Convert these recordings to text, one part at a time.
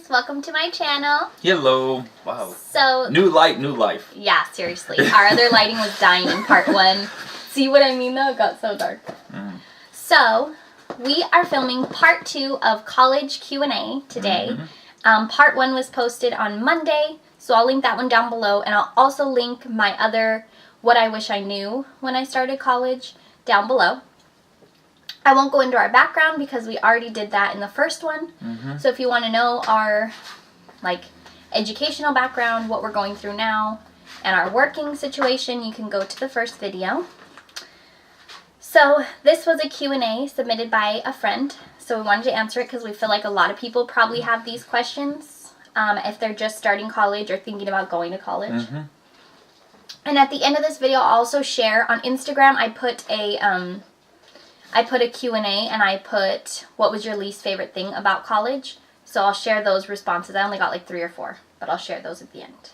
guys, welcome to my channel. Hello. Wow. So new light, new life. Yeah, seriously. Our other lighting was dying in part 1. See what I mean though? It got so dark. So we are filming part 2 of college Q&A today. Part 1 was posted on Monday, so I'll link that one down below, and I'll also link my other What I Wish I Knew When I Started College down below. I won't go into our background because we already did that in the first one. So if you want to know our educational background, what we're going through now, and our working situation, you can go to the first video. So this was a Q&A submitted by a friend. So we wanted to answer it because we feel like a lot of people probably have these questions if they're just starting college or thinking about going to college. And at the end of this video, I'll also share on Instagram. I put a Q&A and I put, what was your least favorite thing about college? So I'll share those responses. I only got like 3 or 4, but I'll share those at the end.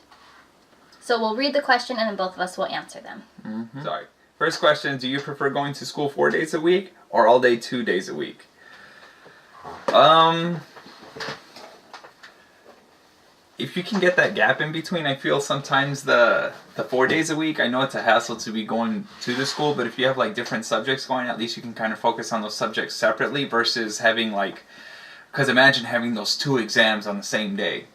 So we'll read the question and then both of us will answer them. Sorry. First question, do you prefer going to school 4 days a week or all day 2 days a week? If you can get that gap in between, I feel sometimes the 4 days a week, I know it's a hassle to be going to the school, but if you have like different subjects going, at least you can kind of focus on those subjects separately versus having because imagine having those 2 exams on the same day.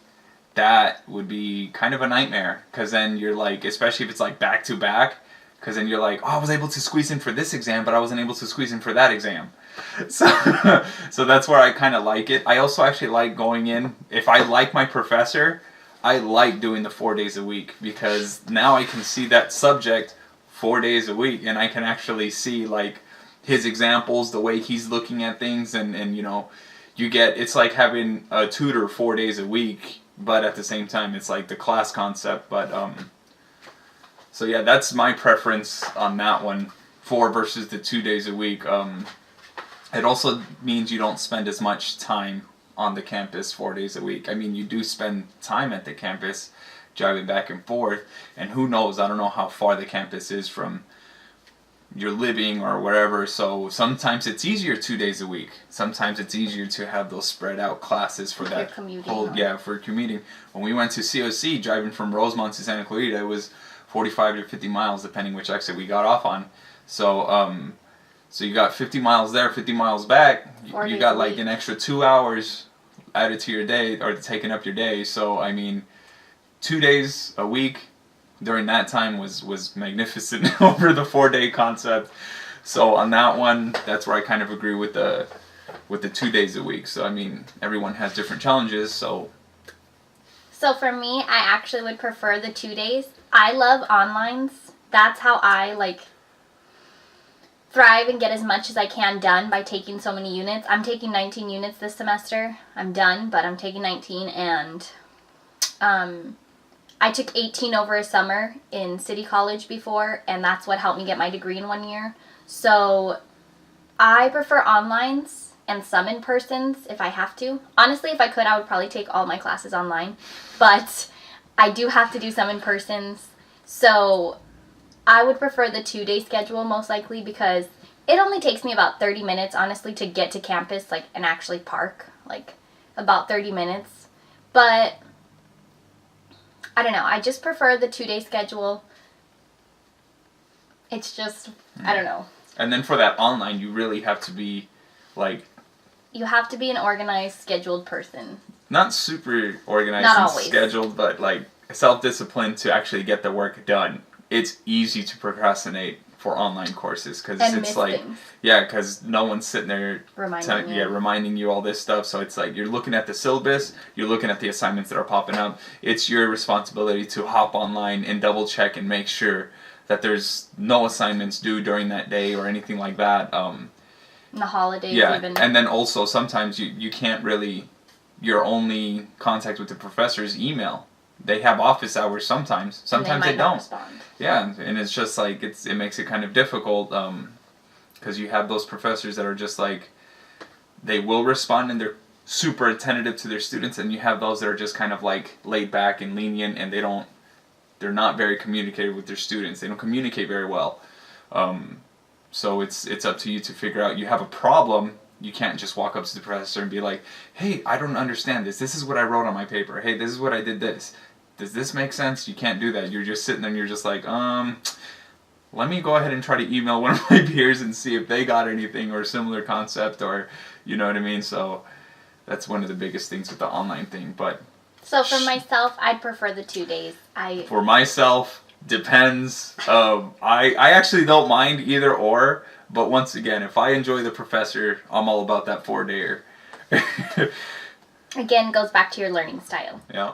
That would be kind of a nightmare, because then you're like, especially if it's like back to back, because then you're like, oh, I was able to squeeze in for this exam, but I wasn't able to squeeze in for that exam. So that's where I kind of like it. I also actually like going in, if I like my professor, I like doing the 4 days a week, because now I can see that subject 4 days a week, and I can actually see his examples, the way he's looking at things, and you know, it's like having a tutor 4 days a week, but at the same time it's like the class concept. But so yeah, that's my preference on that one, 4 versus the 2 days a week. It also means you don't spend as much time on the campus 4 days a week. I mean, you do spend time at the campus driving back and forth, and who knows, I don't know how far the campus is from your living or wherever, so sometimes it's easier 2 days a week. Sometimes it's easier to have those spread out classes for that for commuting. When we went to COC, driving from Rosemont to Santa Clarita, it was 45 to 50 miles depending which exit we got off on. So so you got 50 miles there, 50 miles back. You got like an extra 2 hours added to your day, or taking up your day. So I mean, 2 days a week during that time was magnificent over the 4 day concept. So on that one, that's where I kind of agree with the 2 days a week. So I mean, everyone has different challenges. So for me, I actually would prefer the 2 days. I love onlines. That's how I thrive and get as much as I can done by taking so many units. I'm taking 19 units this semester. I'm done, but I'm taking 19, and I took 18 over a summer in City College before, and that's what helped me get my degree in 1 year. So I prefer onlines and some in-persons if I have to. Honestly, if I could, I would probably take all my classes online, but I do have to do some in-persons. So I would prefer the 2 day schedule most likely, because it only takes me about 30 minutes, honestly, to get to campus, and actually park, about 30 minutes. But I don't know, I just prefer the 2 day schedule. It's just, I don't know. And then for that online, you really have to be you have to be an organized, scheduled person. Not super organized Not and always. Scheduled, but self-disciplined to actually get the work done. It's easy to procrastinate for online courses, because it's because no one's sitting there reminding you all this stuff. So it's you're looking at the syllabus, you're looking at the assignments that are popping up. It's your responsibility to hop online and double check and make sure that there's no assignments due during that day or anything like that. The holidays even. And then also sometimes you can't really, your only contact with the professor is email. They have office hours sometimes. Sometimes they don't. Respond. Yeah, and it's just it makes it kind of difficult, because you have those professors that are just they will respond and they're super attentive to their students, and you have those that are just kind of laid back and lenient, and they're not very communicative with their students. They don't communicate very well. So it's up to you to figure out, you have a problem, you can't just walk up to the professor and be like, hey, I don't understand this. This is what I wrote on my paper. Hey, this is what I did this. Does this make sense? You can't do that. You're just sitting there and you're just like, let me go ahead and try to email one of my peers and see if they got anything or a similar concept or, you know what I mean? So that's one of the biggest things with the online thing. But so for myself, I'd prefer the 2 days. For myself, depends. I actually don't mind either or. But once again, if I enjoy the professor, I'm all about that 4-dayer. Again, goes back to your learning style. Yeah.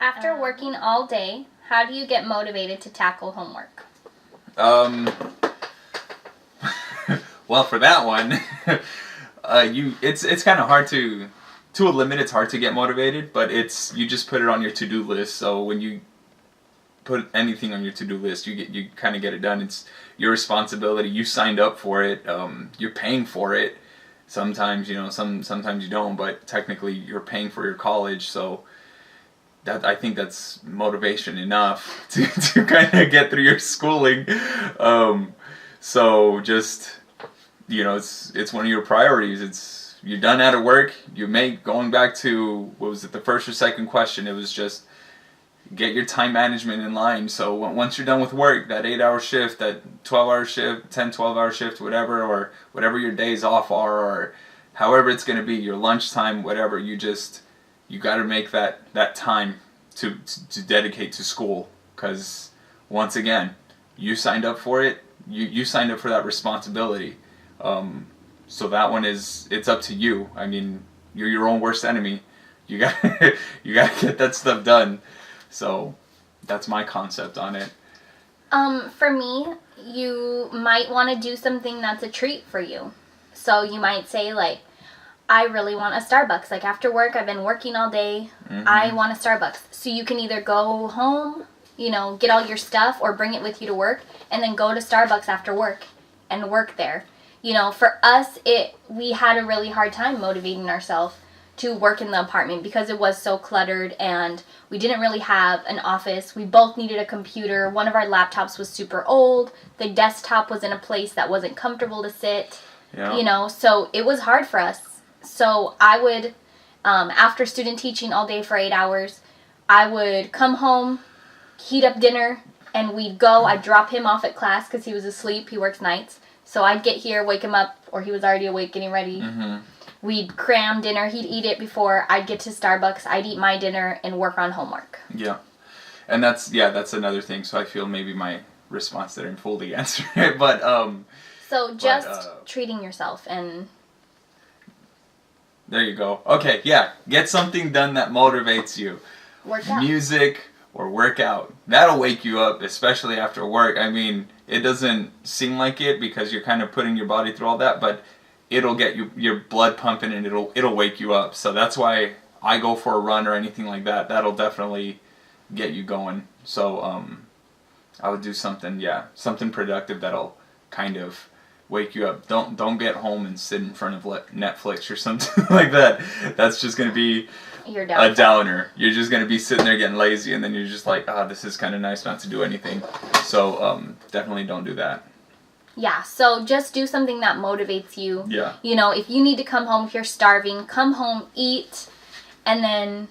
After working all day, how do you get motivated to tackle homework? Well, for that one, it's kind of hard to a limit. It's hard to get motivated, but you just put it on your to-do list. So when you put anything on your to-do list, you kind of get it done. It's your responsibility. You signed up for it. You're paying for it. Sometimes sometimes you don't, but technically you're paying for your college. So I think that's motivation enough to kind of get through your schooling. So just it's one of your priorities. You're done out of work. Going back to, what was it, the first or second question? It was just get your time management in line. So once you're done with work, that 8-hour shift, that 12-hour shift, 12-hour shift, whatever, or whatever your days off are, or however it's going to be, your lunchtime, whatever, you got to make that time to dedicate to school. Because once again, you signed up for it. You signed up for that responsibility. So that one it's up to you. I mean, you're your own worst enemy. You got to get that stuff done. So that's my concept on it. For me, you might want to do something that's a treat for you. So you might say, like, I really want a Starbucks. Like, after work, I've been working all day. Mm-hmm. I want a Starbucks. So you can either go home, get all your stuff, or bring it with you to work, and then go to Starbucks after work and work there. For us, we had a really hard time motivating ourselves to work in the apartment because it was so cluttered and we didn't really have an office. We both needed a computer. One of our laptops was super old. The desktop was in a place that wasn't comfortable to sit. Yeah. So it was hard for us. So I would, after student teaching all day for 8 hours, I would come home, heat up dinner, and we'd go. I'd drop him off at class because he was asleep. He works nights. So I'd get here, wake him up, or he was already awake getting ready. Mm-hmm. We'd cram dinner. He'd eat it before I'd get to Starbucks. I'd eat my dinner and work on homework. Yeah. And that's another thing. So I feel maybe my response didn't fully answer it. But, so just treating yourself and... There you go. Okay, yeah. Get something done that motivates you. Work out. Music or workout. That'll wake you up, especially after work. I mean, it doesn't seem like it because you're kind of putting your body through all that, but it'll get your blood pumping and it'll wake you up. So that's why I go for a run or anything like that. That'll definitely get you going. So I would do something productive that'll kind of wake you up. Don't get home and sit in front of Netflix or something like that. That's just going to be a downer. You're just going to be sitting there getting lazy, and then you're just like, this is kind of nice not to do anything. So definitely don't do that. Yeah, so just do something that motivates you. Yeah. If you need to come home, if you're starving, come home, eat, and then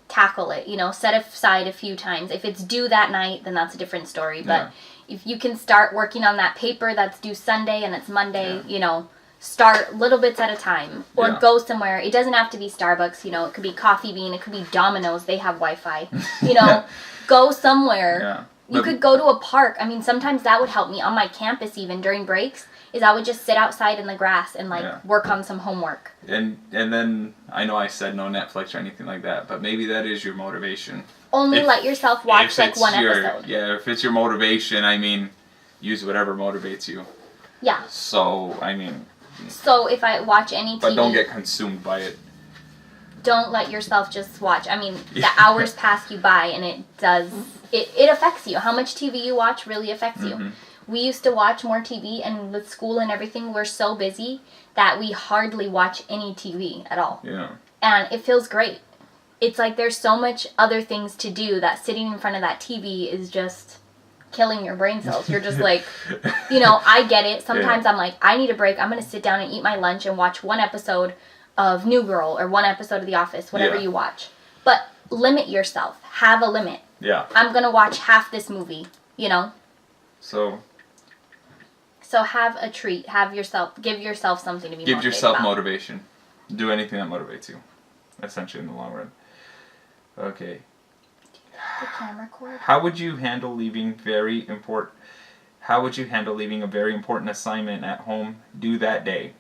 tackle it. Set aside a few times. If it's due that night, then that's a different story. But if you can start working on that paper that's due Sunday and it's Monday, start little bits at a time. Or go somewhere. It doesn't have to be Starbucks. It could be Coffee Bean. It could be Domino's. They have Wi-Fi. Go somewhere. Yeah. You could go to a park. I mean, sometimes that would help me on my campus even during breaks. Is I would just sit outside in the grass and work on some homework. And then I know I said no Netflix or anything like that, but maybe that is your motivation. Only let yourself watch one episode. Yeah, if it's your motivation, I mean, use whatever motivates you. Yeah. So I mean. So if I watch any TV. But don't get consumed by it. Don't let yourself just watch. I mean, the hours pass you by, and it affects you. How much TV you watch really affects you. Mm-hmm. We used to watch more TV, and with school and everything, we're so busy that we hardly watch any TV at all. Yeah. And it feels great. It's like there's so much other things to do that sitting in front of that TV is just killing your brain cells. You're just like, I get it. Sometimes I'm like, I need a break. I'm going to sit down and eat my lunch and watch one episode of New Girl or one episode of The Office, whatever you watch. But limit yourself. Have a limit. Yeah. I'm going to watch half this movie, So have a treat. Give yourself something to be motivated Give yourself about. motivation. Do anything that motivates you, essentially, in the long run. Okay. The camera cord. How would you handle leaving a very important assignment at home due that day?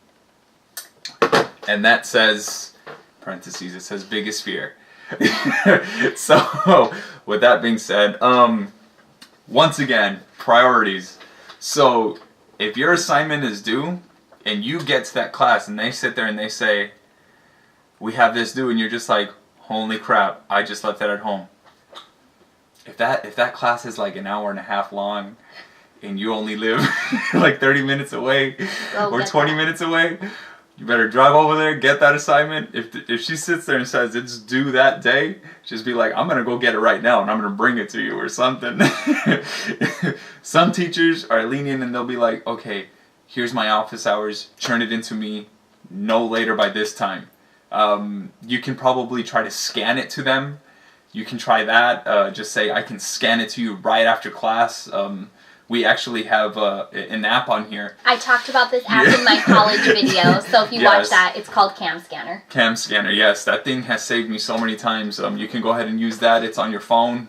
And that says, parentheses, it says biggest fear. So, with that being said, once again, priorities. So, if your assignment is due, and you get to that class, and they sit there and they say, we have this due, and you're just like, holy crap, I just left that at home. If that class is like an hour and a half long, and you only live like 30 minutes away, or 20 minutes away, you better drive over there, get that assignment. If she sits there and says it's due that day, just be like, I'm going to go get it right now, and I'm going to bring it to you, or something. Some teachers are lenient, and they'll be like, okay, here's my office hours, turn it into me no later by this time. You can probably try to scan it to them. You can try that. Just say, I can scan it to you right after class. We actually have an app on here. I talked about this app in my college video, so if you watch that, it's called Cam Scanner. Cam Scanner, yes. That thing has saved me so many times. You can go ahead and use that. It's on your phone.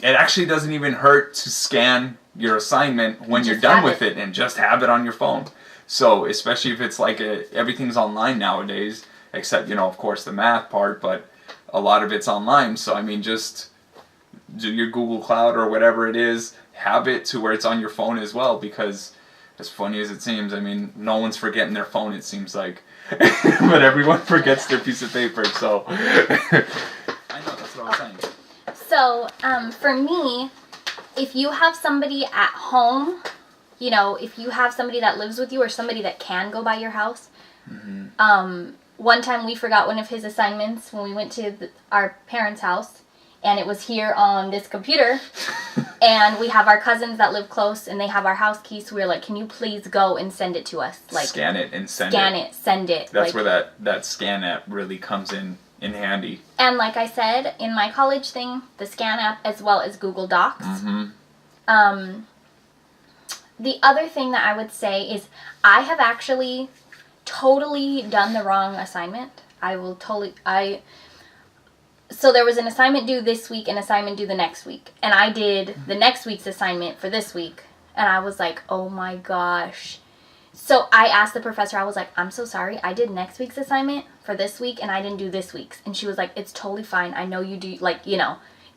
It actually doesn't even hurt to scan your assignment when you're done with it and just have it on your phone. So, especially if it's like everything's online nowadays, except, of course, the math part, but a lot of it's online. So, I mean, just do your Google Cloud or whatever it is, have it to where it's on your phone as well, because as funny as it seems, I mean, no one's forgetting their phone, it seems like. But everyone forgets their piece of paper, so. I know, that's what I was saying. So, for me, if you have somebody at home, if you have somebody that lives with you or somebody that can go by your house, one time we forgot one of his assignments when we went to our parents' house, and it was here on this computer, and we have our cousins that live close, and they have our house keys, so we were like, can you please go and send it to us? Like, scan it and send it. That's where that scan app really comes in handy. And like I said, in my college thing, the scan app as well as Google Docs. The other thing that I would say is I have actually totally done the wrong assignment. So there was an assignment due this week and assignment due the next week. And I did the next week's assignment for this week. And I was like, oh my gosh. So I asked the professor, I was like, I'm so sorry. I did next week's assignment for this week and I didn't do this week's. And she was like, it's totally fine. I know you do,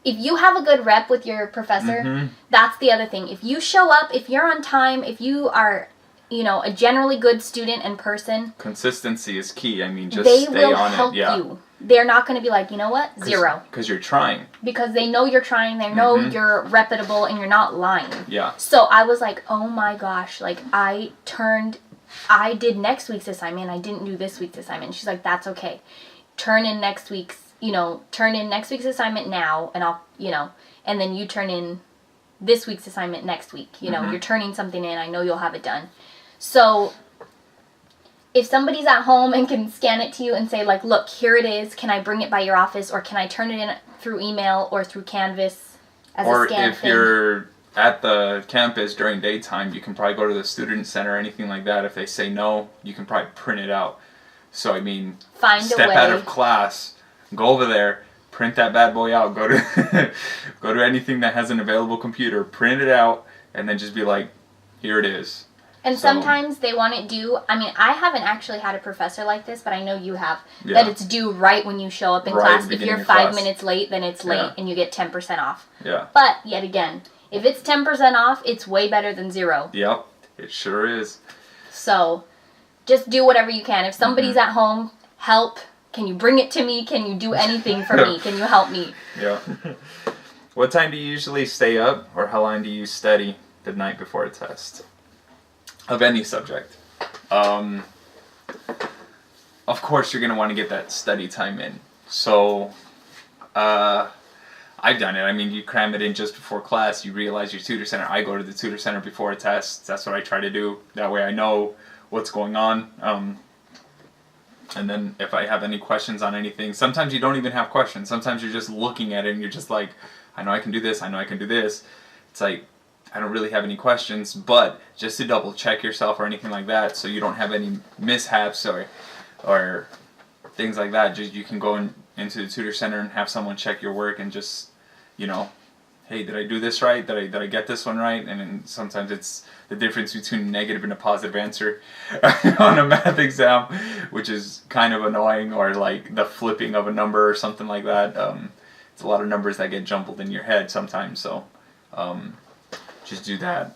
if you have a good rep with your professor, that's the other thing. If you show up, if you're on time, if you are, a generally good student and person. Consistency is key. I mean, just stay on it. They will help you. They're not going to be like, you know what? 0. Because you're trying. Because they know you're trying. They know you're reputable and you're not lying. Yeah. So I was like, oh my gosh. Like, I did next week's assignment. I didn't do this week's assignment. She's like, that's okay. Turn in next week's assignment now, and I'll, and then you turn in this week's assignment next week. You're turning something in. I know you'll have it done. So if somebody's at home and can scan it to you and say, like, look, here it is. Can I bring it by your office, or can I turn it in through email or through Canvas as a scan thing? You're at the campus during daytime, you can probably go to the student center or anything like that. If they say no, you can probably print it out. So, I mean, step out of class, go over there, print that bad boy out, go to anything that has an available computer, print it out, and then just be like, here it is. And sometimes they want it due. I mean, I haven't actually had a professor like this, but I know you have. Yeah. That it's due right when you show up in class. If you're 5 minutes late, then it's late and you get 10% off. Yeah. But, yet again, if it's 10% off, it's way better than 0. Yep, it sure is. So, just do whatever you can. If somebody's at home, help. Can you bring it to me? Can you do anything for me? Can you help me? Yeah. What time do you usually stay up, or how long do you study the night before a test? Of any subject. Of course, you're going to want to get that study time in. So, I've done it. I mean, you cram it in just before class. You realize your tutor center. I go to the tutor center before a test. That's what I try to do. That way I know what's going on. And then if I have any questions on anything, sometimes you don't even have questions. Sometimes you're just looking at it and you're just like, I know I can do this. I know I can do this. It's like, I don't really have any questions, but just to double check yourself or anything like that, so you don't have any mishaps or things like that. Just you can go into the tutor center and have someone check your work and just, you know, hey, did I do this right? Did I get this one right? And then sometimes it's the difference between a negative and a positive answer on a math exam, which is kind of annoying, or like the flipping of a number or something like that. It's a lot of numbers that get jumbled in your head sometimes, so just do that.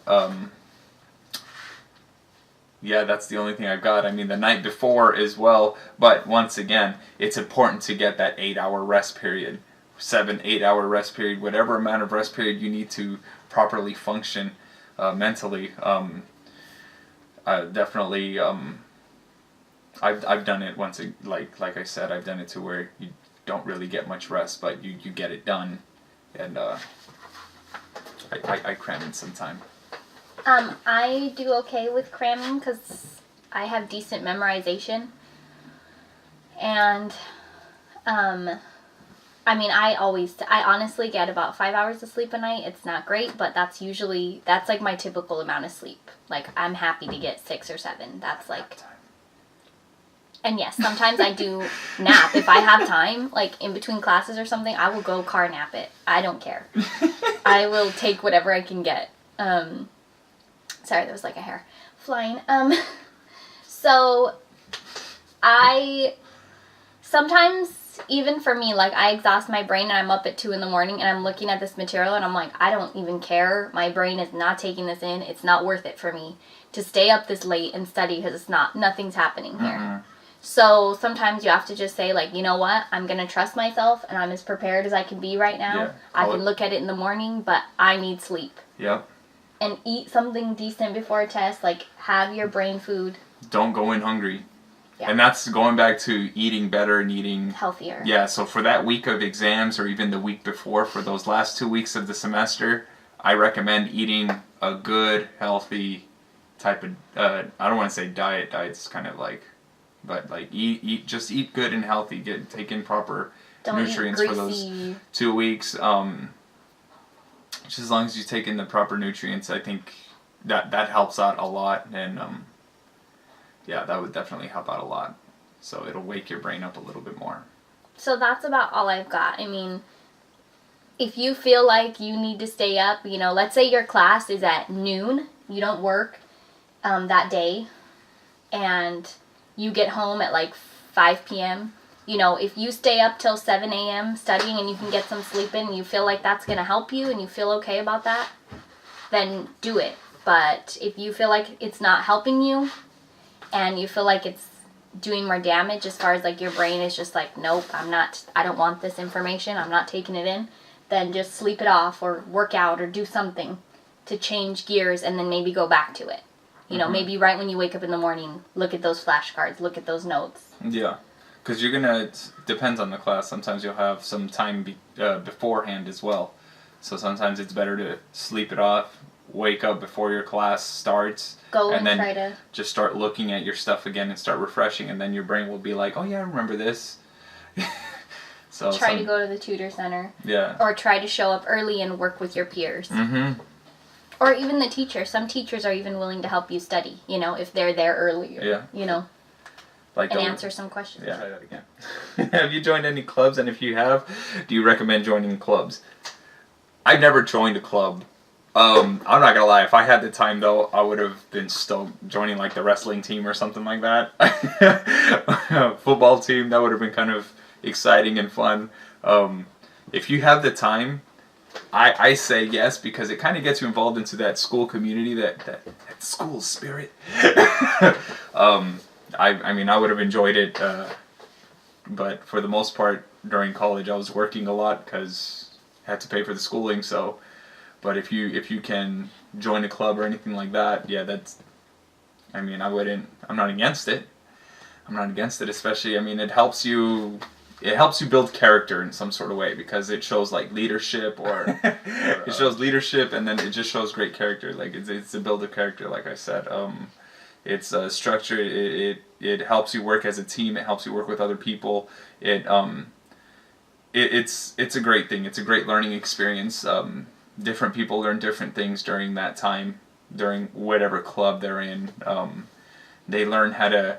Yeah, that's the only thing I've got. I mean, the night before as well, but once again, it's important to get that 8-hour rest period. 7-8 hour rest period, whatever amount of rest period you need to properly function mentally. Definitely, I've done it once. Like I said, I've done it to where you don't really get much rest, but you get it done, and I cram in some time. I do okay with cramming because I have decent memorization, and I mean, I honestly get about 5 hours of sleep a night. It's not great, but that's like my typical amount of sleep. Like, I'm happy to get 6 or 7. That's like, and yes, sometimes I do nap. If I have time, like in between classes or something, I will go car nap it. I don't care. I will take whatever I can get. Sorry, there was like a hair flying. So sometimes, even for me, like, I exhaust my brain and I'm up at 2 in the morning and I'm looking at this material and I'm like, I don't even care. My brain is not taking this in. It's not worth it for me to stay up this late and study because nothing's happening here. Mm-hmm. So sometimes you have to just say, like, you know what? I'm going to trust myself and I'm as prepared as I can be right now. Yeah, I can look at it in the morning, but I need sleep. Yep. And eat something decent before a test. Like, have your brain food. Don't go in hungry. Yeah. And that's going back to eating better and eating healthier. Yeah, so for that week of exams or even the week before, for those last 2 weeks of the semester, I recommend eating a good, healthy type of, I don't want to say diet. Diet's kind of like, but like just eat good and healthy. Take in proper nutrients for those 2 weeks. Just as long as you take in the proper nutrients, I think that helps out a lot. And yeah, that would definitely help out a lot. So it'll wake your brain up a little bit more. So that's about all I've got. I mean, if you feel like you need to stay up, you know, let's say your class is at noon, you don't work that day, and you get home at like 5 p.m., you know, if you stay up till 7 a.m. studying and you can get some sleep in and you feel like that's going to help you and you feel okay about that, then do it. But if you feel like it's not helping you and you feel like it's doing more damage as far as like your brain is just like, nope, I don't want this information, I'm not taking it in, then just sleep it off or work out or do something to change gears and then maybe go back to it. You know, maybe right when you wake up in the morning, look at those flashcards, look at those notes. Yeah. Because it depends on the class. Sometimes you'll have some time beforehand as well. So sometimes it's better to sleep it off, wake up before your class starts, and then try to just start looking at your stuff again and start refreshing, and then your brain will be like, oh yeah, I remember this. So try to go to the tutor center. Yeah. Or try to show up early and work with your peers. Mm-hmm. Or even the teacher. Some teachers are even willing to help you study, you know, if they're there early. Yeah. You know. Like and answer some questions. Yeah, try that again. Have you joined any clubs? And if you have, do you recommend joining clubs? I've never joined a club. I'm not gonna lie. If I had the time, though, I would have been stoked joining like the wrestling team or something like that. Football team, that would have been kind of exciting and fun. If you have the time, I say yes, because it kind of gets you involved into that school community, that school spirit. I mean, I would have enjoyed it, but for the most part, during college, I was working a lot because I had to pay for the schooling. So, but if you can join a club or anything like that, yeah, I mean, I'm not against it. I'm not against it, especially, I mean, it helps you it helps you build character in some sort of way because it shows like leadership or it shows leadership and then it just shows great character. Like it's to build a character, like I said. It's structure. It helps you work as a team. It helps you work with other people. It's a great thing. It's a great learning experience. Different people learn different things during that time, during whatever club they're in. They learn how to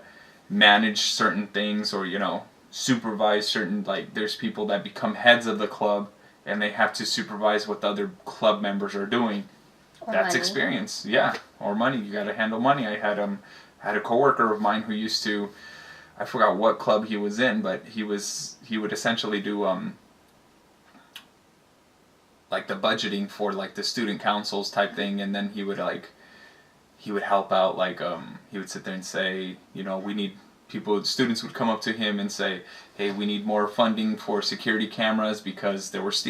manage certain things or, supervise certain, like there's people that become heads of the club and they have to supervise what the other club members are doing. Or That's money. experience, yeah. Or money. You got to handle money. I had a coworker of mine who used to, I forgot what club he was in, but he would essentially do like the budgeting for like the student councils type thing, and then he would help out, like he would sit there and say, we need students would come up to him and say, hey, we need more funding for security cameras because there was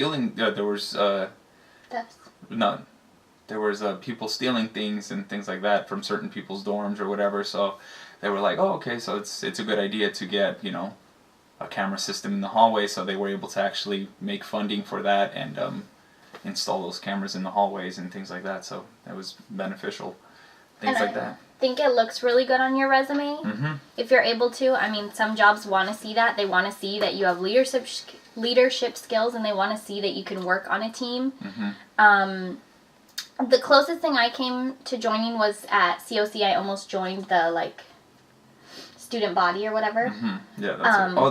people stealing things and things like that from certain people's dorms or whatever. So they were like, oh, okay, so it's a good idea to get, a camera system in the hallway. So they were able to actually make funding for that and install those cameras in the hallways and things like that. So that was beneficial. Things like that. I think it looks really good on your resume if you're able to. I mean, some jobs want to see that. They want to see that you have leadership skills and they want to see that you can work on a team. The closest thing I came to joining was at COC. I almost joined the student body or whatever. Yeah,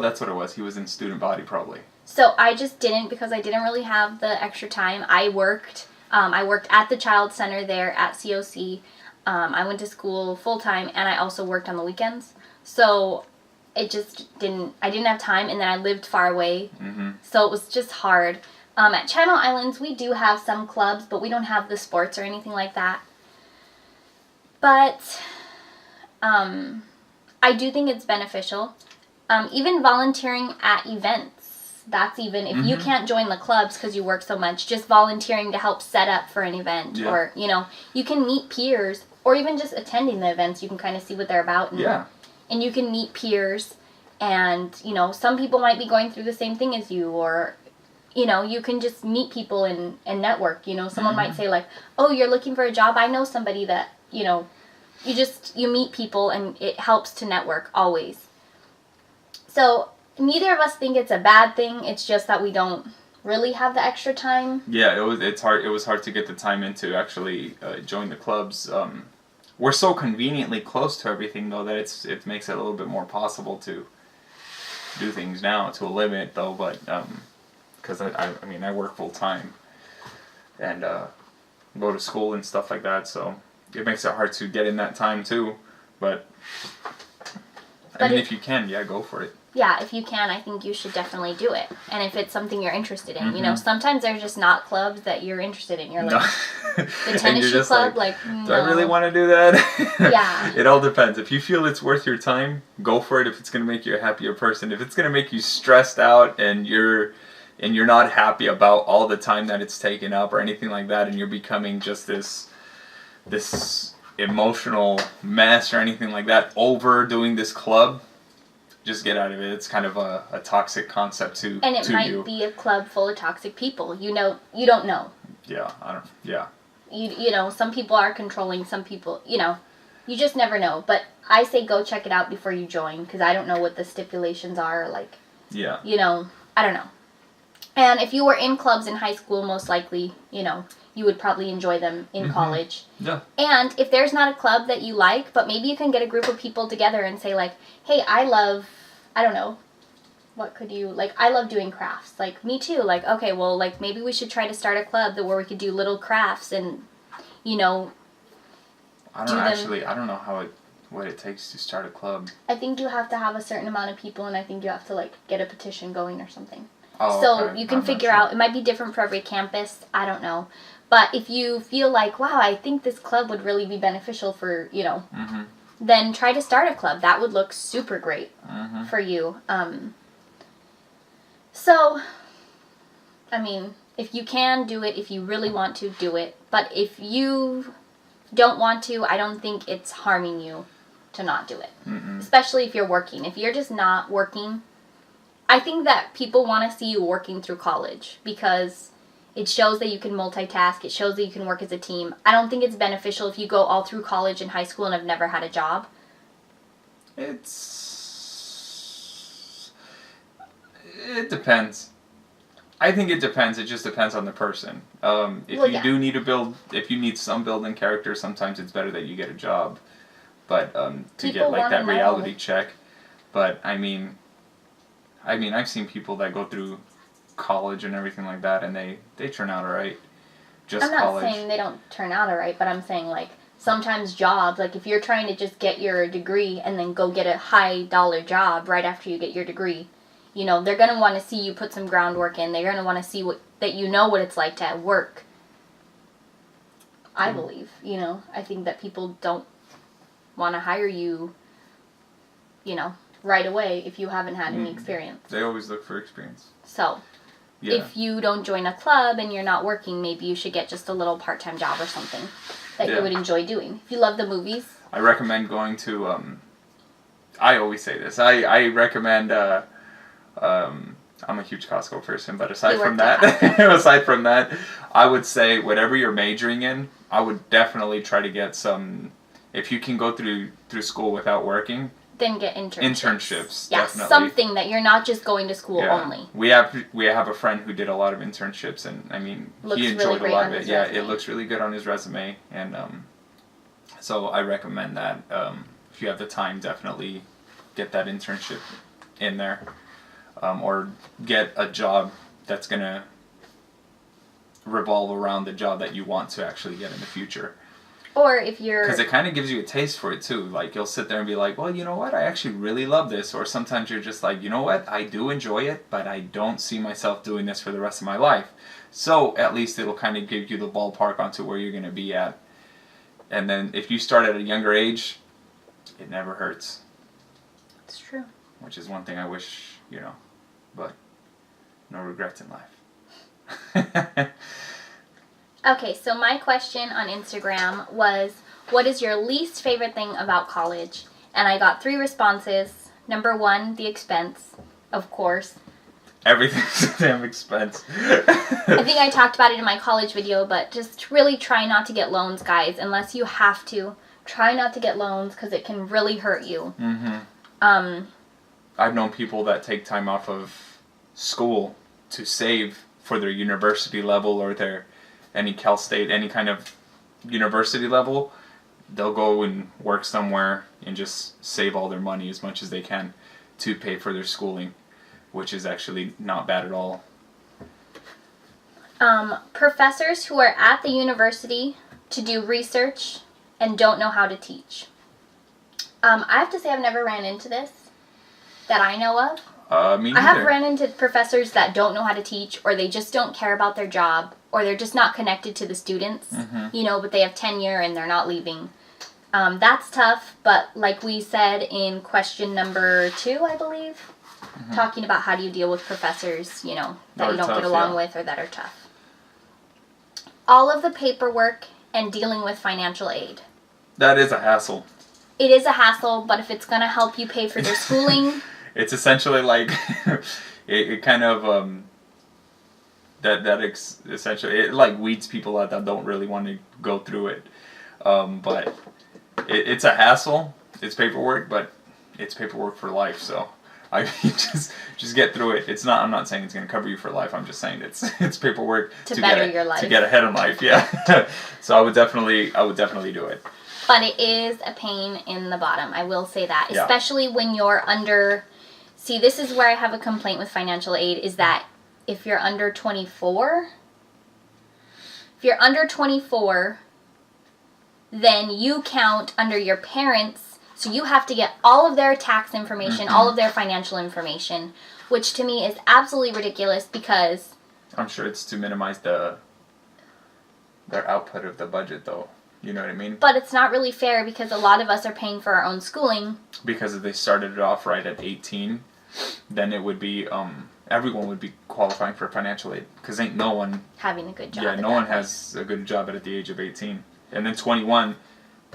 that's what it was. He was in student body probably. So I just didn't because I didn't really have the extra time. I worked at the child center there at COC. I went to school full time and I also worked on the weekends. So I didn't have time, and then I lived far away. So it was just hard. At Channel Islands, we do have some clubs, but we don't have the sports or anything like that. But I do think it's beneficial. Even volunteering at events. That's even, if you can't join the clubs because you work so much, just volunteering to help set up for an event. Yeah. Or, you can meet peers, or even just attending the events, you can kind of see what they're about. And you can meet peers, and, some people might be going through the same thing as you, or, you can just meet people and network. Someone might say, like, oh, you're looking for a job? I know somebody that, you meet people, and it helps to network always. So neither of us think it's a bad thing. It's just that we don't really have the extra time. Yeah, it's hard. It was hard to get the time in to actually join the clubs. We're so conveniently close to everything, though, that it makes it a little bit more possible to do things now to a limit, though. But because I work full time and go to school and stuff like that, so it makes it hard to get in that time too. But if you can, go for it. Yeah, if you can, I think you should definitely do it. And if it's something you're interested in, sometimes there's just not clubs that you're interested in. You're like, the tennis shoe club, no. Do I really want to do that? Yeah. It all depends. If you feel it's worth your time, go for it. If it's going to make you a happier person. If it's going to make you stressed out and you're not happy about all the time that it's taken up or anything like that, and you're becoming just this emotional mess or anything like that over doing this club, just get out of it. It's kind of a toxic concept to you. And it might be a club full of toxic people. You don't know. Yeah, some people are controlling, some people, you just never know. But I say go check it out before you join, because I don't know what the stipulations are, like, I don't know. And if you were in clubs in high school, most likely, you would probably enjoy them in college. Yeah. And if there's not a club that you like, but maybe you can get a group of people together and say, like, hey, I love doing crafts. Like, me too. Like, okay, well, like, maybe we should try to start a club where we could do little crafts and, I don't know what it takes to start a club. I think you have to have a certain amount of people, and I think you have to, like, get a petition going or something. Oh, so okay. You can figure out, it might be different for every campus, I don't know. But if you feel like, wow, I think this club would really be beneficial for, then try to start a club. That would look super great for you. So, if you can do it, if you really want to, do it. But if you don't want to, I don't think it's harming you to not do it. Especially if you're working. If you're just not working, I think that people want to see you working through college because it shows that you can multitask. It shows that you can work as a team. I don't think it's beneficial if you go all through college and high school and have never had a job. It depends. I think it depends. It just depends on the person. If you need some building character, sometimes it's better that you get a job. But to People get like that wanna reality know. check. But I mean, I've seen people that go through college and everything like that, and they turn out alright. Just I'm not college. saying they don't turn out alright, but I'm saying like sometimes jobs, like if you're trying to just get your degree and then go get a high dollar job right after you get your degree, you know, they're going to want to see you put some groundwork in. They're going to want to see that you know what it's like to work. I believe, you know, I think that people don't want to hire you, you know, right away if you haven't had any experience. They always look for experience. So, Yeah. if you don't join a club and you're not working, maybe you should get just a little part-time job or something that you would enjoy doing. If you love the movies. I recommend going to, I always say this, I recommend, I'm a huge Costco person, but aside from that, I would say whatever you're majoring in, I would definitely try to get some, if you can go through school without working, then get internships. Yeah, definitely. Something that you're not just going to school only. We have a friend who did a lot of internships, and I mean, he enjoyed a lot of it. Yeah, it looks really good on his resume, and so I recommend that. If you have the time, definitely get that internship in there, or get a job that's gonna revolve around the job that you want to actually get in the future. Or if you're... Because it kind of gives you a taste for it too. Like, you'll sit there and be like, well, you know what? I actually really love this. Or sometimes you're just like, you know what? I do enjoy it, but I don't see myself doing this for the rest of my life. So at least it'll kind of give you the ballpark onto where you're going to be at. And then if you start at a younger age, it never hurts. It's true. Which is one thing I wish, you know, but no regrets in life. Okay, so my question on Instagram was, what is your least favorite thing about college? And I got 3 responses. Number 1, the expense, of course. Everything's a damn expense. I think I talked about it in my college video, but just really try not to get loans, guys, unless you have to. Try not to get loans because it can really hurt you. Mm-hmm. I've known people that take time off of school to save for their university level or their any Cal State, any kind of university level. They'll go and work somewhere and just save all their money as much as they can to pay for their schooling, which is actually not bad at all. Professors who are at the university to do research and don't know how to teach. I have to say I've never ran into this that I know of. Me neither. I have ran into professors that don't know how to teach, or they just don't care about their job, or they're just not connected to the students, you know, but they have tenure and they're not leaving. That's tough, but like we said in question number 2, I believe, talking about how do you deal with professors, you know, that you don't get along with or that are tough. All of the paperwork and dealing with financial aid. That is a hassle. It is a hassle, but if it's going to help you pay for their schooling... It's essentially like, it kind of, essentially, it like weeds people out that don't really want to go through it. But it's a hassle, it's paperwork, but it's paperwork for life, so I mean, just get through it. It's not, I'm not saying it's going to cover you for life, I'm just saying it's paperwork to better your life. To get ahead in life, yeah. So I would definitely do it. But it is a pain in the bottom, I will say that, Yeah. especially when you're under... See, this is where I have a complaint with financial aid, is that if you're under 24, then you count under your parents, so you have to get all of their tax information, all of their financial information, which to me is absolutely ridiculous because... I'm sure it's to minimize their output of the budget, though. You know what I mean? But it's not really fair because a lot of us are paying for our own schooling. Because if they started it off right at 18, then it would be, everyone would be qualifying for financial aid. Because ain't no one... Having a good job. Yeah, no one has a good job at the age of 18. And then 21,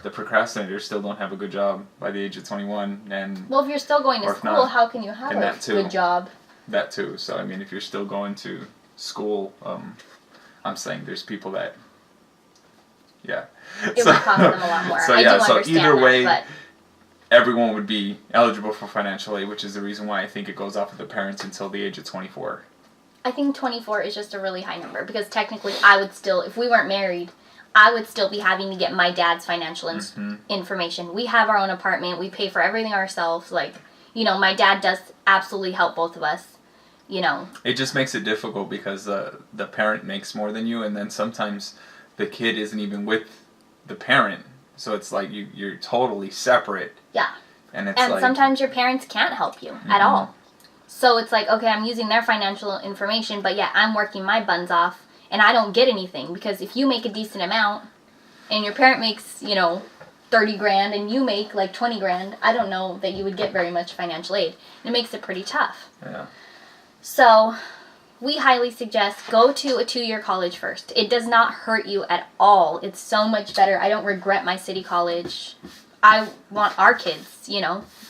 the procrastinators still don't have a good job by the age of 21. And well, if you're still going to school, how can you have a good job? that too. So I mean, if you're still going to school, I'm saying there's people that, yeah. It would cost them a lot more. So I yeah, do so understand either way, that, everyone would be eligible for financial aid, which is the reason why I think it goes off of the parents until the age of 24. I think 24 is just a really high number because technically I would still, if we weren't married, I would still be having to get my dad's financial information. We have our own apartment. We pay for everything ourselves. Like, my dad does absolutely help both of us, It just makes it difficult because the parent makes more than you, and then sometimes the kid isn't even with the parent. So it's like you're totally separate. Yeah. And it's and sometimes your parents can't help you at all. So it's like, okay, I'm using their financial information, but yeah, I'm working my buns off, and I don't get anything because if you make a decent amount, and your parent makes, 30 grand, and you make like 20 grand, I don't know that you would get very much financial aid. It makes it pretty tough. Yeah. So we highly suggest go to a 2-year college first. It does not hurt you at all. It's so much better. I don't regret my city college. I want our kids,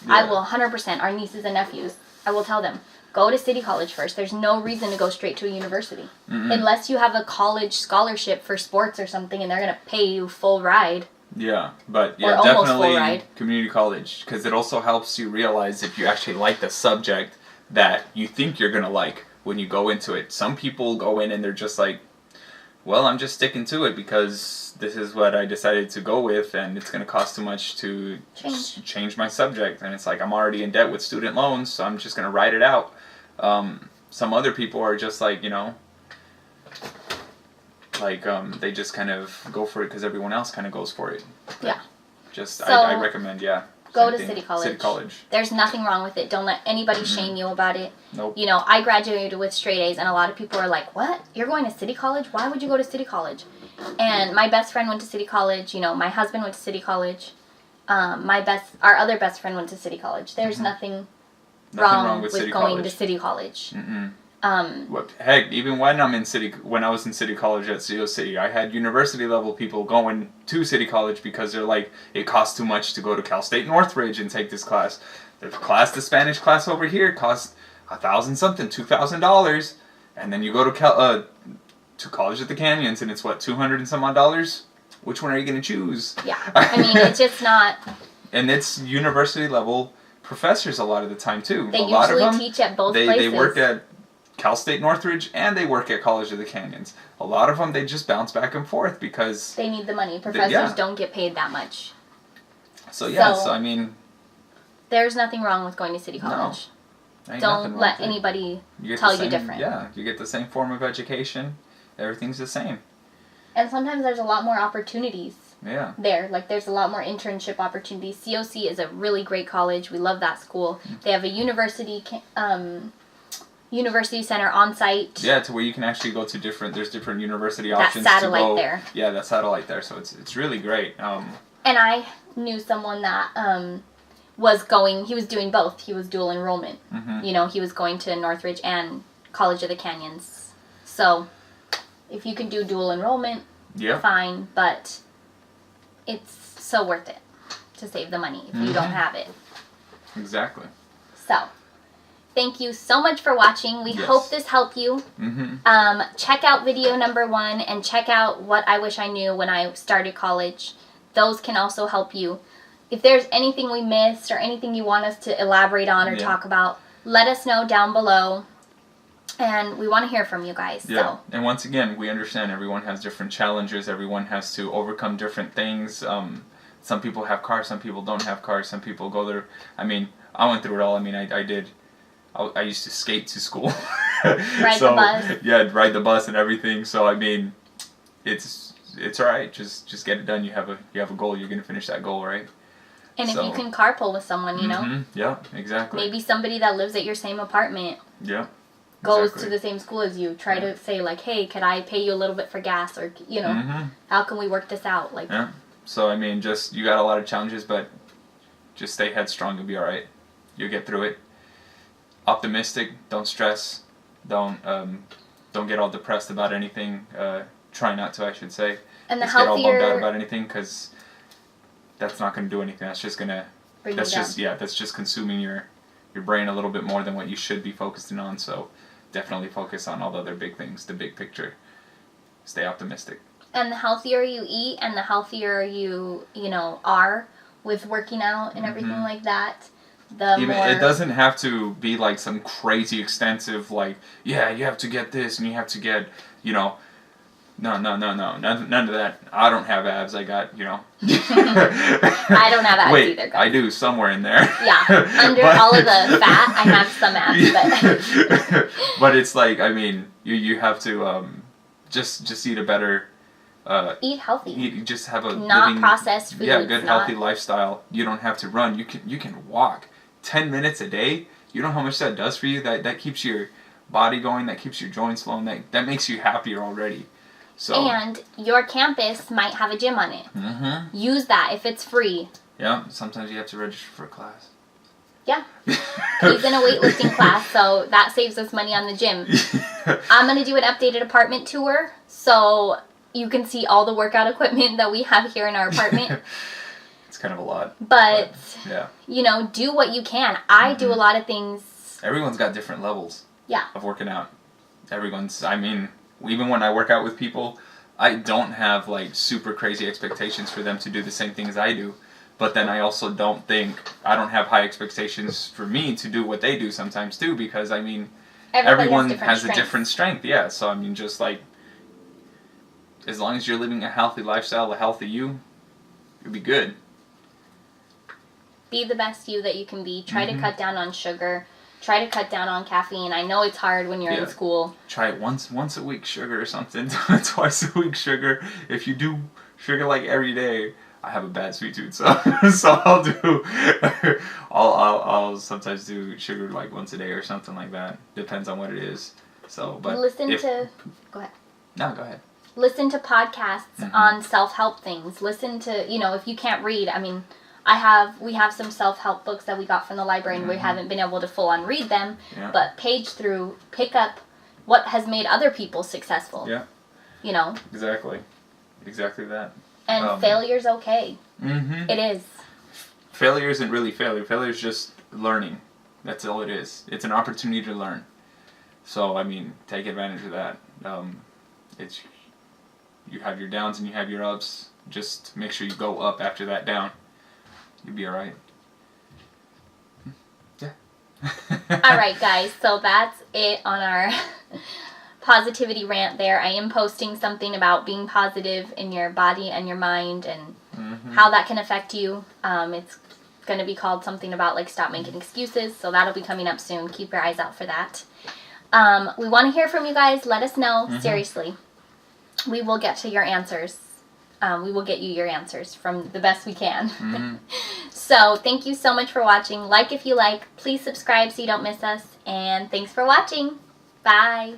I will 100%, our nieces and nephews, I will tell them, go to city college first. There's no reason to go straight to a university. Unless you have a college scholarship for sports or something and they're going to pay you full ride. Yeah, but Or almost definitely full ride. community college, because it also helps you realize if you actually like the subject that you think you're going to like when you go into it. Some people go in and they're just like, well, I'm just sticking to it because this is what I decided to go with, and it's going to cost too much to change my subject. And it's like, I'm already in debt with student loans, so I'm just going to ride it out. Some other people are just like, they just kind of go for it because everyone else kind of goes for it. Yeah. I recommend, go same to thing. city college. City college. There's nothing wrong with it. Don't let anybody shame you about it. Nope. I graduated with straight A's, and a lot of people are like, what? You're going to city college? Why would you go to city college? And my best friend went to city college. My husband went to city college. Our other best friend went to city college. There's nothing wrong with going college. to city college. Heck, even when I was in city college at CO City, I had university level people going to city college because they're like, it costs too much to go to Cal State Northridge and take this class. The Spanish class over here costs $1,000 something, $2,000, and then you go to college at the Canyons and it's what, $200 and some odd dollars. Which one are you going to choose? Yeah, I mean, it's just not. And it's university level professors a lot of the time too. They a lot usually of them, teach at both places. They work at Cal State Northridge and they work at College of the Canyons. A lot of them, they just bounce back and forth because they need the money. Professors don't get paid that much. So I mean, there's nothing wrong with going to city college. No, don't let anybody tell you different. Yeah, you get the same form of education. Everything's the same. And sometimes there's a lot more opportunities. Yeah. There, there's a lot more internship opportunities. COC is a really great college. We love that school. They have a university center on site. Yeah, to where you can actually go to there's different university options. That satellite there. Yeah, that satellite there. So it's really great. And I knew someone that he was doing both. He was dual enrollment. He was going to Northridge and College of the Canyons. So if you can do dual enrollment, fine, but it's so worth it to save the money if you don't have it. Exactly. So, thank you so much for watching. We hope this helped you. Check out video number 1 and check out What I Wish I Knew When I Started College. Those can also help you. If there's anything we missed or anything you want us to elaborate on or talk about, let us know down below. And we want to hear from you guys. Yeah, so. And once again, we understand everyone has different challenges. Everyone has to overcome different things. Some people have cars, some people don't have cars, some people go there. I mean, I went through it all. I mean, I used to skate to school. Ride the bus. Yeah, ride the bus and everything. So, I mean, it's all right. Just get it done. You have a goal. You're going to finish that goal, right? And if you can carpool with someone, Yeah, exactly. Maybe somebody that lives at your same apartment. Yeah. Goes to the same school as you. Try to say like, hey, could I pay you a little bit for gas, or how can we work this out? Like. Yeah. So I mean, you got a lot of challenges, but just stay headstrong. You'll be all right. You'll get through it. Optimistic. Don't stress. Don't get all depressed about anything. Try not to, I should say. And the get all bummed out about anything, because that's not going to do anything. That's just gonna. Bring you down. That's just consuming your your brain a little bit more than what you should be focusing on. So definitely focus on all the other big things, the big picture. Stay optimistic. And the healthier you eat and the healthier you are with working out and everything like that, the more... It doesn't have to be like some crazy extensive, like, yeah, you have to get this and you have to get, no, none of that. I don't have abs. I got, I don't have abs either, guys. I do somewhere in there. Yeah, under all of the fat, I have some abs, but... But it's like, I mean, you have to just eat a better... eat healthy. Just have a not processed food. Yeah, good healthy lifestyle. You don't have to run. You can walk 10 minutes a day. You know how much that does for you. That keeps your body going. That keeps your joints flowing. That makes you happier already. So and your campus might have a gym on it. Mm-hmm. Use that if it's free. Yeah. Sometimes you have to register for a class. Yeah. He's in a weightlifting class, so that saves us money on the gym. I'm gonna do an updated apartment tour, so you can see all the workout equipment that we have here in our apartment. It's kind of a lot. But yeah. Do what you can. I do a lot of things. Everyone's got different levels of working out. Even when I work out with people, I don't have like super crazy expectations for them to do the same things I do. But then I also don't have high expectations for me to do what they do sometimes too, because everyone has a different strength. Yeah. So just like, as long as you're living a healthy lifestyle, a healthy you, you'll be good. Be the best you that you can be. Try to cut down on sugar. Try to cut down on caffeine. I know it's hard when you're in school. Try it once a week sugar or something. Twice a week sugar. If you do sugar like every day, I have a bad sweet tooth, so I'll sometimes do sugar like once a day or something like that. Depends on what it is. So, but go ahead. No, go ahead. Listen to podcasts on self-help things. Listen to, if you can't read, we have some self-help books that we got from the library and we haven't been able to full on read them, but page through, pick up what has made other people successful. Yeah. Exactly that. And failure's okay. Mm-hmm. It is. Failure isn't really failure. Failure is just learning. That's all it is. It's an opportunity to learn. So, take advantage of that. You have your downs and you have your ups. Just make sure you go up after that down. You'll be alright. Yeah. Alright, guys. So that's it on our positivity rant there. I am posting something about being positive in your body and your mind and how that can affect you. It's going to be called something about like stop making excuses. So that'll be coming up soon. Keep your eyes out for that. We want to hear from you guys. Let us know. Seriously. We will get to your answers. We will get you your answers from the best we can. So thank you so much for watching. Like if you like. Please subscribe so you don't miss us. And thanks for watching. Bye.